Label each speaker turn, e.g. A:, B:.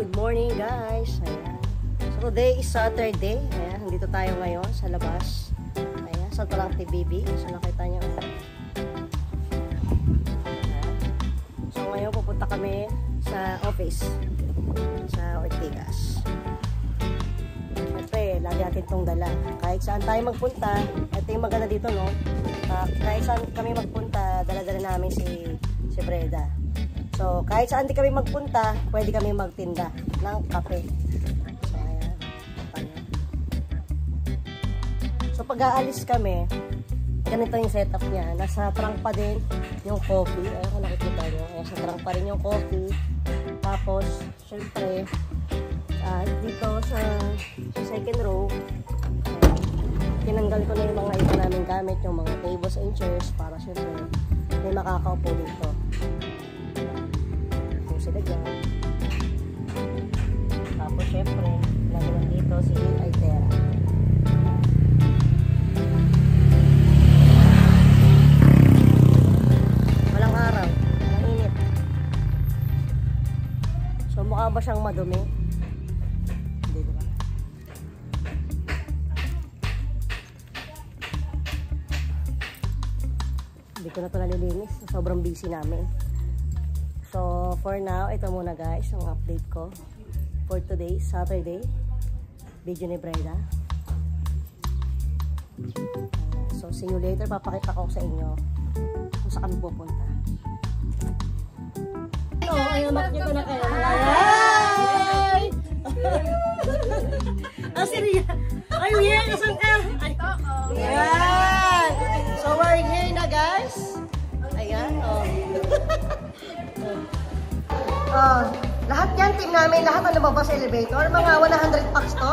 A: good morning guys. Ayan. So today is Saturday. Ayan, nandito tayo ngayon sa labas. Ayan, Santo lang TBB. So nakita nyo. Ayan. So ngayon pupunta kami sa office sa Ortigas. Siyempre, lagi natin itong dala. Kahit saan tayo magpunta, ito yung maganda dito, no? Kahit saan kami magpunta, dala-dala namin si Breda. So, kahit saan di kami magpunta, pwede kami magtinda ng kape. So, ayan. So, pag-aalis kami, ganito yung setup niya. Nasa trunk pa din yung coffee. Ayan, kung nakikita nyo. Ayan, sa trunk pa rin yung coffee. Tapos, syempre, dito sa second row, tinanggal ko na yung mga iba namin gamit, yung mga tables and chairs, para syempre, may makakaupo dito. Sila dyan. Tapos syempre lagi nandito si Aitera. Walang araw, walang init. So mukha ba siyang madumi? Hindi, diba? Hindi ko na ito nalilinis, sobrang busy namin. So, for now, ito muna guys, ang update ko for today, Saturday. Video ni Breda. So, see you later. Papakita ko sa inyo kung saan kami pupunta. Hello, ayun, makikita ko na kayo. Hi! Ang seriya. Ay, yeah, nasan ka? Ayan! So, we're here na guys. Ayan, oh. Lahat yan, team namin, lahat ang lumabas sa elevator. Mga 100 packs to.